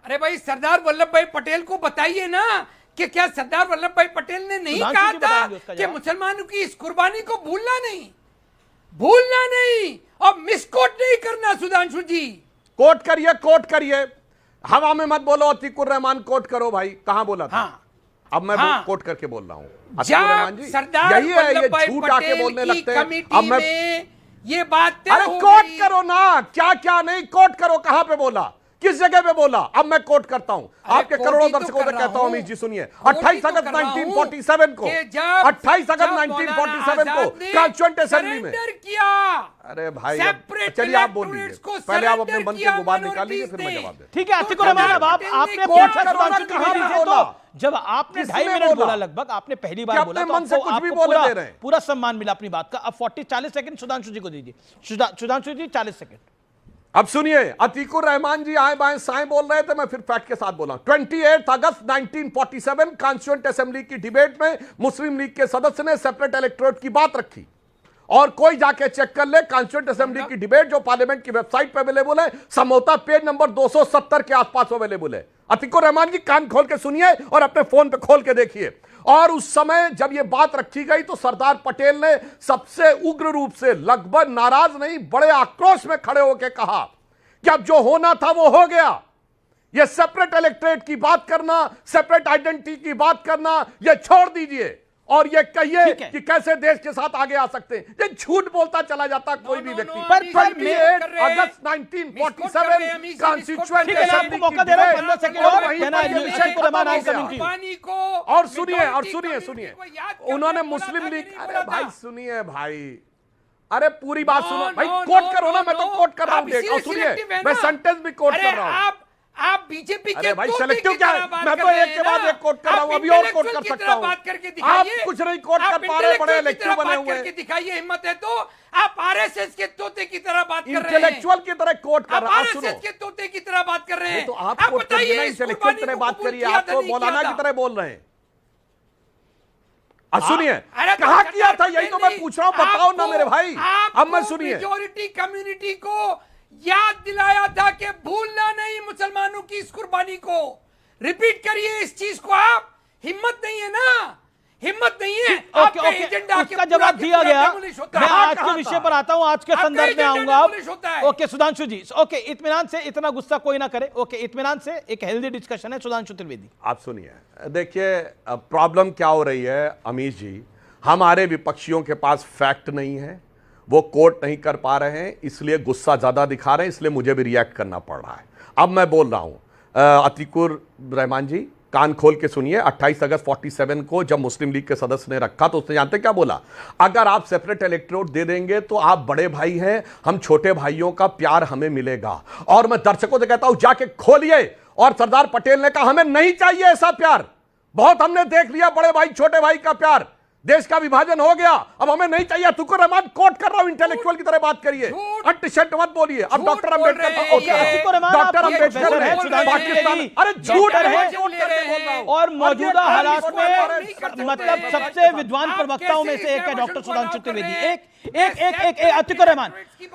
अरे भाई सरदार वल्लभ भाई पटेल को बताइए ना कि क्या सरदार वल्लभ भाई पटेल ने नहीं कहा था कि मुसलमानों की इस कुर्बानी को भूलना नहीं और मिसकोट नहीं करना। सुधांशु जी कोट करिए, हवा में मत बोलो। अतीकुर रहमान कोट करो भाई, कहां बोला था? हाँ, अब मैं कोट करके बोल रहा हूं। अतीकुर रहमान जी, यही है, ये झूठ आके बोलने लगते हैं। अब मैं ये बात अरे कोट करो ना, क्या नहीं कोट करो, कहां पे बोला, किस जगह पे बोला? अब मैं कोट करता हूं, आपके करोड़ों दर्शकों से कहता हूं। अमीश जी सुनिए, 28 अगस्त 1947 को 28 अगस्त 1947 को कॉन्स्टिट्यूएंट असेंबली में किया। अरे भाई चलिए आप बोल लीजिए, पहले आप अपने मन के गुबार निकाल लीजिए, फिर मैं जवाब दे। ठीक है अतीकुर रहमान, अब आपने जब आपने 2.5 मिनट बोला लगभग, आपने पहली बार बोला तो आपको पूरा सम्मान मिला अपनी बात का। अब 40 सेकंड सुधांशु जी को दीजिए। सुधांशु जी 40 सेकंड। अब सुनिए, अतीकुर रहमान जी आए बाएं साएं बोल रहे थे, मैं फिर फैक्ट के साथ बोला। 28 अगस्त 1947 कॉन्स्टिट्यूएंट असेंबली की डिबेट में मुस्लिम लीग के सदस्य ने सेपरेट इलेक्टोरेट की बात रखी, और कोई जाके चेक कर ले कॉन्स्टिट्यूएंट असेंबली की डिबेट जो पार्लियामेंट की वेबसाइट पर अवेलेबल है, संभवतः पेज नंबर 270 के आसपास अवेलेबल है। अतीकुर रहमान जी कान खोल के सुनिए और अपने फोन पे खोल के देखिए। और उस समय जब यह बात रखी गई तो सरदार पटेल ने सबसे उग्र रूप से, लगभग नाराज नहीं, बड़े आक्रोश में खड़े होकर कहा कि अब जो होना था वो हो गया। यह सेपरेट इलेक्टोरेट की बात करना, सेपरेट आइडेंटिटी की बात करना, यह छोड़ दीजिए और ये कहिए कि कैसे देश के साथ आगे आ सकते हैं। ये झूठ बोलता चला जाता कोई भी व्यक्ति। पर 28 अगस्त 1947 कॉन्स्टिट्यूएंट असेंबली मौका दे रहा हूं 15 सेकंड और सुनिए, उन्होंने मुस्लिम लीग, अरे भाई सुनिए भाई, अरे पूरी बात सुनो भाई, कोट करो ना, मैं तो कोट कर रहा हूं। और सुनिए, मैं सेंटेंस भी कोट कर रहा हूं। आप बीजेपी के भाई सेलेक्टिव क्या है? मैं तो एक के बाद एक कोट कर रहा हूं, अभी और कोट कर सकता हूं। आप कुछ नहीं कोट कर पा रहे, बड़े इलेक्टिव बने हुए हैं। दिखाइए हिम्मत है तो। आप आरएसएस के तोते की तरह बात कर रहे हैं, इंटेलेक्चुअल की तरह कोट कर रहा हूं। आरएसएस के तोते की तरह बात कर रहे हैं, तो आप कोट करिए ना, इंटेलेक्चुअल की तरह बात करिए। आप तो मौलाना की तरह बोल रहे हैं। सुनिए, कहा किया था, यही तो मैं पूछ रहा हूं, बताओ ना मेरे भाई। अब मैं सुनिए, मेजॉरिटी कम्युनिटी को याद दिलाया था कि भूलना नहीं मुसलमानों की इस कुर्बानी को। रिपीट करिए इस चीज को। आप हिम्मत नहीं है ना, हिम्मत नहीं है। आपके एजेंडा का जवाब दिया गया। मैं आज के विषय पर आता हूं, आज के संदर्भ में आऊंगा। ओके सुधांशु जी, ओके इत्मीनान से, इतना गुस्सा कोई ना करे। ओके इत्मीनान से, एक हेल्दी डिस्कशन है। सुधांशु त्रिवेदी आप सुनिए, देखिए प्रॉब्लम क्या हो रही है अमीश जी, हमारे विपक्षियों के पास फैक्ट नहीं है, वो कोट नहीं कर पा रहे हैं, इसलिए गुस्सा ज्यादा दिखा रहे हैं, इसलिए मुझे भी रिएक्ट करना पड़ रहा है। अब मैं बोल रहा हूं, अतीकुर रहमान जी कान खोल के सुनिए। 28 अगस्त 47 को जब मुस्लिम लीग के सदस्य ने रखा तो उसने जानते क्या बोला? अगर आप सेपरेट इलेक्टोरेट दे देंगे तो आप बड़े भाई हैं, हम छोटे भाइयों का प्यार हमें मिलेगा। और मैं दर्शकों से कहता हूं जाके खोलिए। और सरदार पटेल ने कहा हमें नहीं चाहिए ऐसा प्यार, बहुत हमने देख लिया बड़े भाई छोटे भाई का प्यार, देश का विभाजन हो गया, अब हमें नहीं चाहिए। तुकुर रहमान कोट कर रहा हूं, इंटेलेक्चुअल की तरह बात करिए, अंट मत बोलिए। अब डॉक्टर अंबेडकर पाकिस्तान, अरे झूठ है। और मौजूदा हालात में मतलब सबसे विद्वान प्रवक्ताओं में से एक है डॉक्टर सुधांशु त्रिवेदी। एक अतीकुर रहमान।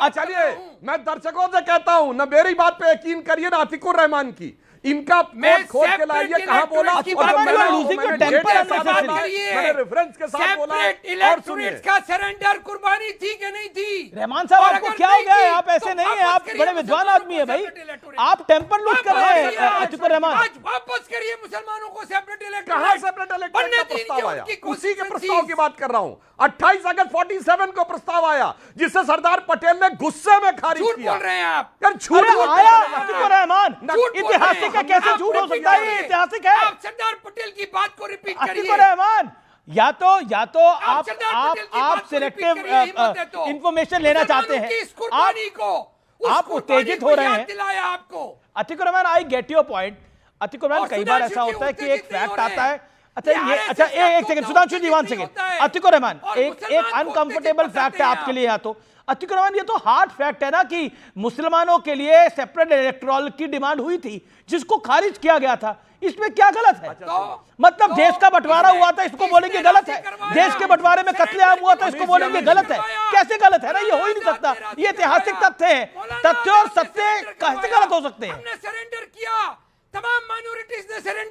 चलिए मैं दर्शकों से कहता हूं, न मेरी बात पे यकीन करिए ना अतीकुर रहमान की, इनका मैं खोज के लाइए कहां बोला, मैंने रेफरेंस के साथ बोला। और सुनिए, का सरेंडर कुर्बानी थी कि नहीं थी? रहमान साहब आपको क्या हो गया? आप ऐसे नहीं है, आप बड़े विद्वान आदमी है भाई, आप टेम्पर लूज कर रहे हैं। अतीकुर रहमान आज वापस करिए मुसलमानों को सेपरेट इलेक्टोरेट। कहां सेपरेट इलेक्टोरेट का प्रस्ताव आया? उसी के प्रस्ताव की बात कर रहा हूं। 28 अगस्त 47 को प्रस्ताव आया जिसे सरदार पटेल ने गुस्से में खारिज किया। बोल रहे हैं आप यार, झूठ आया अतीकुर रहमान। इतिहासिक का कैसे झूठ हो सकता है? ऐतिहासिक है। आप सरदार पटेल की बात को रिपीट करिए। अतीकुर रहमान, या तो आप सिलेक्टिव इंफॉर्मेशन लेना चाहते हैं, आप उत्तेजित हो रहे हैं। आपको Atiqur Rahman, I get your point. Atiqur Rahman, कई बार ऐसा होता है कि एक फैक्ट आता है। अच्छा एक सेकंड सुधांशु जी, 1 सेकंड। अतीकुर रहमान, एक अनकंफर्टेबल फैक्ट है आपके लिए। या तो अतीकुर रहमान, ये तो हार्ड फैक्ट है ना कि मुसलमानों के लिए सेपरेट इलेक्टोरल की डिमांड हुई थी जिसको खारिज किया गया था। इसमें क्या गलत है? मतलब देश का बंटवारा हुआ था, इसको बोलेंगे गलत है। देश के बंटवारे में कत्लेआम हुआ था, इसको बोलेंगे गलत है। कैसे गलत है ना? ये हो ही नहीं सकता। ये ऐतिहासिक तथ्य है। तथ्य और सत्य कैसे गलत हो सकते हैं? हमने सरेंडर किया,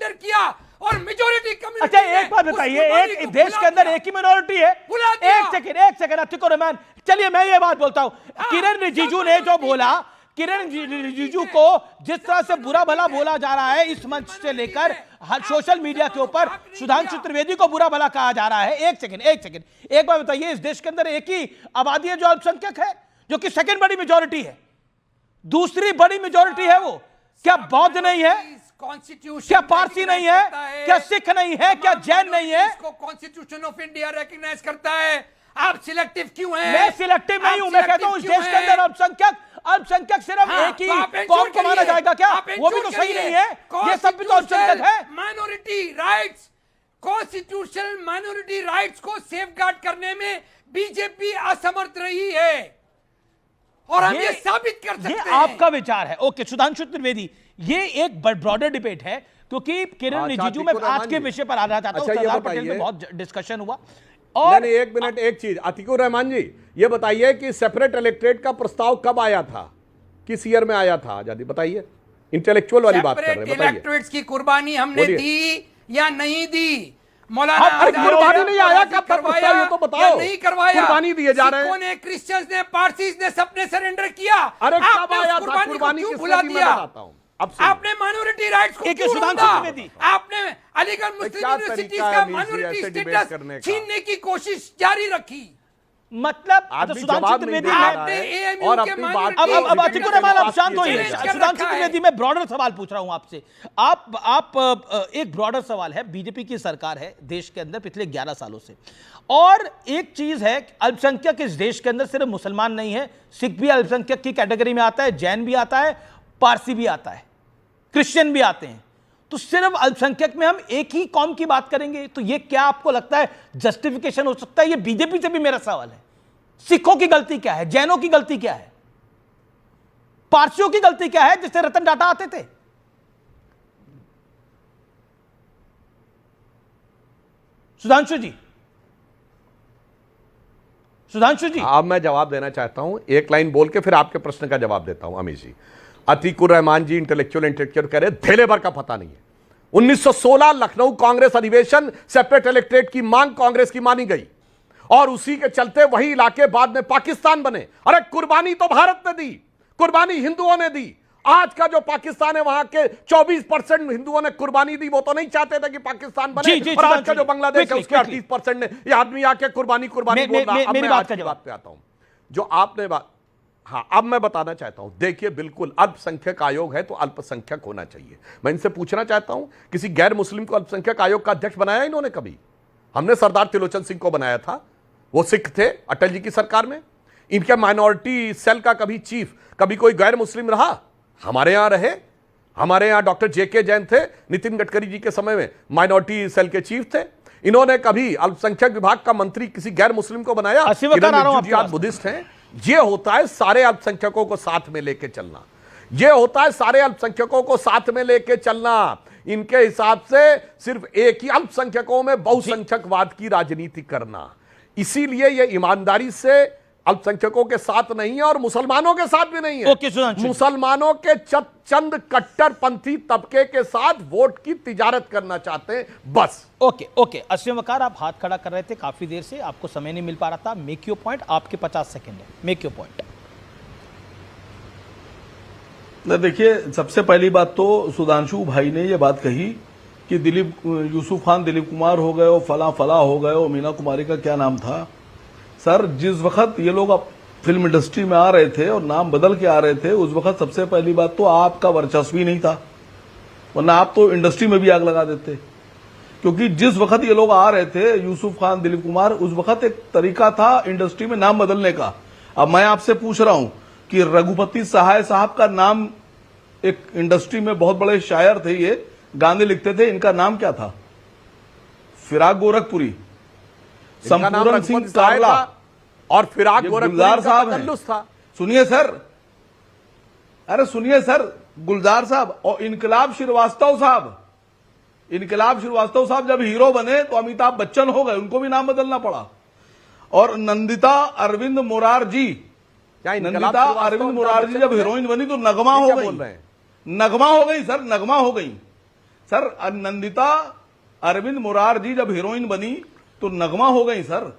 सरेंडर किया और मेजोरिटी कम्युनिटी। अच्छा एक बात बताइए, एक देश के अंदर एक ही मिनॉरिटी है। एक सेकंड अतिकुर रहमान, चलिए मैं ये बात बोलता हूं, किरण रिजिजू ने जो बोला, किरण रिजिजू को जिस तरह से बुरा भला बोला जा रहा है इस मंच से लेकर सोशल मीडिया के ऊपर, सुधांशु त्रिवेदी को बुरा भला कहा जा रहा है। एक सेकंड एक बात बताइए, इस देश के अंदर एक ही आबादी है जो अल्पसंख्यक है, जो कि सेकंड बड़ी मेजॉरिटी है, दूसरी बड़ी मेजॉरिटी है वो क्या बौद्ध नहीं है, कॉन्स्टिट्यूशन क्या पारसी नहीं है, क्या सिख नहीं है, क्या जैन नहीं है? इसको कॉन्स्टिट्यूशन ऑफ इंडिया रिकॉग्नाइज करता है। आप सिलेक्टिव क्यों हैं? मैं सिलेक्टिव नहीं हूं, मैं कहता हूं इस देश के अंदर अल्पसंख्यक सिर्फ एक ही कौम को माना जाएगा क्या? वो भी तो सही नहीं है, ये सब भी तो अल्पसंख्यक है। Minority rights, constitutional minority rights को सेफगार्ड करने में बीजेपी असमर्थ रही है और हम ये साबित कर सकते हैं। ये आपका विचार है। ओके सुधांशु त्रिवेदी, ये एक ब्रॉडर डिबेट है क्योंकि किरण रिजिजू में आज के विषय पर आना चाहता हूं, सरदार पटेल में बहुत डिस्कशन हुआ। और नहीं, एक मिनट, एक चीज अतिकुर रहमान जी ये बताइए कि सेपरेट इलेक्टोरेट का प्रस्ताव कब आया था, किस ईयर में आया था आजादी, बताइए। इंटेलेक्चुअल वाली बात कर रहे हैं, बताइए। इलेक्टोरेट्स की कुर्बानी हमने दी या नहीं दी? मौलाना कुर्बानी नहीं आया, कब प्रस्ताव ये तो बताओ। नहीं करवाया, कुर्बानी दिए जा रहे हैं। सिखों ने, क्रिश्चियंस ने, पारसीज ने सबने सरेंडर किया। अरे कब आया था कुर्बानी, क्यों भुला दिया? आपने माइनॉरिटी राइट्स को क्यों रोका? आपने अलीगढ़ मुस्लिम यूनिवर्सिटी का माइनॉरिटी स्टेटस छीनने की कोशिश जारी रखी। मतलब सुधांशु त्रिवेदी, अब अतिकुर रहमान आप शांत होइए। सुधांशु त्रिवेदी, मैं ब्रॉडर सवाल पूछ रहा हूं आपसे। आप एक ब्रॉडर सवाल है, बीजेपी की सरकार है देश के अंदर पिछले 11 सालों से, और एक चीज है अल्पसंख्यक इस देश के अंदर सिर्फ मुसलमान नहीं है, सिख भी अल्पसंख्यक की कैटेगरी में आता है, जैन भी आता है, पारसी भी आता है, क्रिश्चियन भी आते हैं। तो सिर्फ अल्पसंख्यक में हम एक ही कौम की बात करेंगे, तो ये क्या आपको लगता है जस्टिफिकेशन हो सकता है? ये बीजेपी से भी मेरा सवाल है। सिखों की गलती क्या है, जैनों की गलती क्या है, पारसियों की गलती क्या है जिससे रतन टाटा आते थे? सुधांशु जी, अब मैं जवाब देना चाहता हूं, एक लाइन बोल के फिर आपके प्रश्न का जवाब देता हूं। अमीर जी, अतीकुर रहमान जी इंटेलेक्चुअल कह रहे धेले भर का पता नहीं है। 1916 लखनऊ कांग्रेस अधिवेशन, सेपरेट इलेक्टोरेट की मांग कांग्रेस की मानी गई और उसी के चलते वही इलाके बाद में पाकिस्तान बने। अरे कुर्बानी तो भारत ने दी, कुर्बानी हिंदुओं ने दी। आज का जो पाकिस्तान है वहां के 24% हिंदुओं ने कुर्बानी दी, वो तो नहीं चाहते थे कि पाकिस्तान बने। और आज का जो बांग्लादेश है उसके 38% ने, ये आदमी आके कुर्बानी बोल रहा। अब मैं आज की बात पे आता हूं, जो आपने बात, हाँ अब मैं बताना चाहता हूं। देखिए बिल्कुल अल्पसंख्यक आयोग है तो अल्पसंख्यक होना चाहिए। मैं इनसे पूछना चाहता हूं, किसी गैर मुस्लिम को अल्पसंख्यक आयोग का अध्यक्ष बनाया इन्होंने कभी? हमने सरदार त्रिलोचन सिंह को बनाया था, वो सिख थे अटल जी की सरकार में। इनके माइनॉरिटी सेल का कभी चीफ, कभी कोई गैर मुस्लिम रहा? हमारे यहां रहे, हमारे यहां डॉक्टर जेके जैन थे, नितिन गडकरी जी के समय में माइनॉरिटी सेल के चीफ थे। इन्होंने कभी अल्पसंख्यक विभाग का मंत्री किसी गैर मुस्लिम को बनाया? आप बुद्धिस्ट हैं। ये होता है सारे अल्पसंख्यकों को साथ में लेके चलना, ये होता है सारे अल्पसंख्यकों को साथ में लेके चलना। इनके हिसाब से सिर्फ एक ही अल्पसंख्यकों में बहुसंख्यकवाद की राजनीति करना। इसीलिए ये ईमानदारी से अल्पसंख्यकों के साथ नहीं है और मुसलमानों के साथ भी नहीं है। मुसलमानों के चंद कट्टरपंथी तबके के साथ वोट की तिजारत करना चाहते हैं, बस। ओके अस्लम वकार, आप हाथ खड़ा कर रहे थे काफी देर से, आपको समय नहीं मिल पा रहा था। मेक योर पॉइंट, आपके 50 सेकंड है, मेक योर पॉइंट। देखिए, सबसे पहली बात तो सुधांशु भाई ने ये बात कही कि यूसुफ खान दिलीप कुमार हो गए और फला हो गए और मीना कुमारी का क्या नाम था। सर, जिस वक्त ये लोग फिल्म इंडस्ट्री में आ रहे थे और नाम बदल के आ रहे थे, उस वक्त सबसे पहली बात तो आपका वर्चस्व ही नहीं था, वरना आप तो इंडस्ट्री में भी आग लगा देते। क्योंकि जिस वक्त ये लोग आ रहे थे, यूसुफ खान दिलीप कुमार, उस वक्त एक तरीका था इंडस्ट्री में नाम बदलने का। अब मैं आपसे पूछ रहा हूं कि रघुपति सहाय साहब का नाम, एक इंडस्ट्री में बहुत बड़े शायर थे, ये गाने लिखते थे, इनका नाम क्या था? फिराक गोरखपुरी, संपूर्ण सिंह कावला और फिराक गुलजार साहब था। सुनिए सर, अरे सुनिए सर, गुलजार साहब और इनकलाब श्रीवास्तव साहब जब हीरो बने तो अमिताभ बच्चन हो गए, उनको भी नाम बदलना पड़ा। और नंदिता अरविंद मोरारजी जब हीरोइन बनी तो नगमा हो गई, नगमा हो गई सर, नगमा हो गई। सर नंदिता अरविंद मुरार जी जब हीरोइन बनी तो नगमा हो गई सर।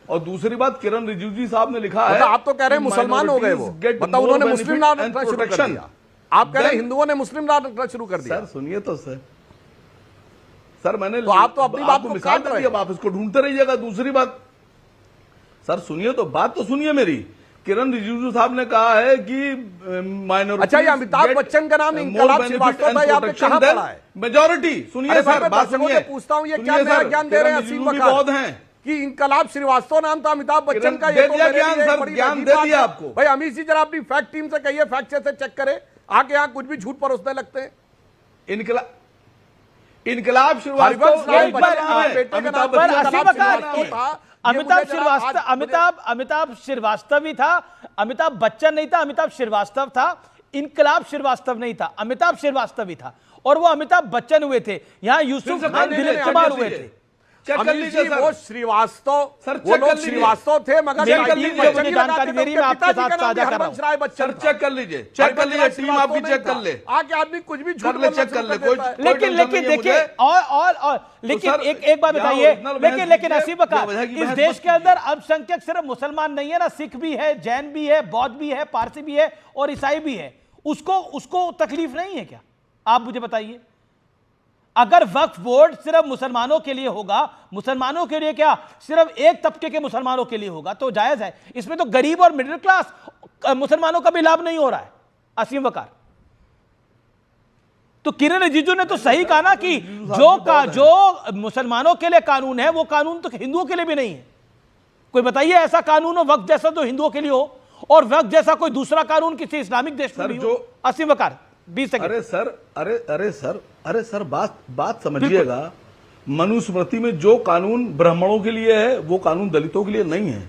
और दूसरी बात, किरण रिजिजू साहब ने लिखा है, आप तो कह रहे हैं मुसलमान हो गए वो, मतलब उन्होंने मुस्लिम नाम रखना शुरू कर दिया। आप कह रहे हैं हिंदुओं ने मुस्लिम नाम रखना शुरू कर दिया। सर सुनिए तो सर मैंने तो आप तो अपनी बात को मिसाल काट रहे दी, अब आप इसको ढूंढते रहिएगा। दूसरी बात सर सुनिए तो, बात तो सुनिए मेरी। किरण रिजिजू साहब ने कहा है कि माइनॉरिटी। अच्छा, ये अमिताभ बच्चन का नाम इनकलाब श्रीवास्तव था, यहाँ पे कहां पड़ा है? मेजॉरिटी सुनिए सर, बात सुनिए। पूछता हूँ, ये क्या नया ज्ञान दे रहे हैं असीम बकार बहुत हैं कि इनकलाब श्रीवास्तव नाम था अमिताभ बच्चन का। ये तो ज्ञान सर, ज्ञान दे दिया आपको। भाई अमित जी जरा अपनी फैक्ट टीम से कहिए, फैक्ट से चेक करे, आके यहाँ कुछ भी झूठ परोसने लगते हैं। इनकलाब श्रीवास्तव अमिताभ श्रीवास्तव ही था, अमिताभ बच्चन नहीं था, अमिताभ श्रीवास्तव था। इनकलाब श्रीवास्तव नहीं था, अमिताभ श्रीवास्तव ही था, और वो अमिताभ बच्चन हुए थे। यहाँ यूसुफ खान दिलीप कुमार हुए थे। वो श्रीवास्तव, वो लोग श्रीवास्तव थे, मगर जानकारी दे रही है, आपके साथ साझा कर रहा हूं। सर चेक कर लीजिए, चेक कर लीजिए, टीम आपकी चेक कर ले, आके आदमी कुछ भी कर ले, चेक कर ले। लेकिन देखिए, और लेकिन एक बात बताइए, लेकिन असीम बकार, इस देश के अंदर अल्पसंख्यक सिर्फ मुसलमान नहीं है ना, सिख भी है, जैन भी है, बौद्ध भी है, पारसी भी है और ईसाई भी है। उसको तकलीफ नहीं है क्या? आप मुझे बताइए। अगर वक्फ बोर्ड सिर्फ मुसलमानों के लिए होगा, मुसलमानों के लिए क्या, सिर्फ एक तबके के मुसलमानों के लिए होगा तो जायज है। इसमें तो गरीब और मिडिल क्लास मुसलमानों का भी लाभ नहीं हो रहा है। असीम वकार, तो किरण रिजिजू ने तो सही कहा ना कि जो मुसलमानों के लिए कानून है वो कानून तो हिंदुओं के लिए भी नहीं है। कोई बताइए ऐसा कानून हो वक्फ जैसा जो हिंदुओं के लिए हो, और वक्फ जैसा कोई दूसरा कानून किसी इस्लामिक देश में भी हो। असीम वकार 20 सेकंड। अरे सर बात समझिएगा। मनुस्मृति में जो कानून ब्राह्मणों के लिए है वो कानून दलितों के लिए नहीं है।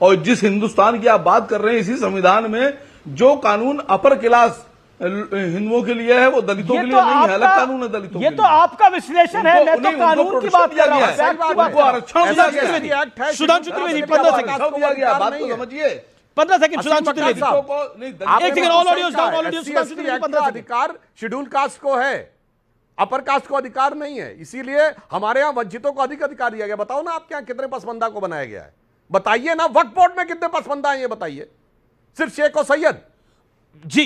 और जिस हिंदुस्तान की आप बात कर रहे हैं, इसी संविधान में जो कानून अपर क्लास हिंदुओं के लिए है वो दलितों के लिए नहीं है। अलग कानून है दलितों के लिए। ये तो आपका विश्लेषण है, मैं तो कानून की बात कर रहा हूं। आरक्षण सुधांशु त्रिवेदी 15 सेकंड, बात तो समझिए। 15 सेकंड सुधांशु त्रिवेदी। एक second, all audio Sudhanshu Trivedi 15 second. अधिकार शेड्यूल कास्ट को है, अपर कास्ट को अधिकार नहीं है, इसीलिए हमारे यहाँ वंचितों को अधिक अधिकार दिया गया। बताओ ना आपके यहाँ कितने पसमंदा को बनाया गया है? बताइए ना, वक्फ बोर्ड में कितने पसमंदा है ये बताइए, सिर्फ शेख और सैयद जी।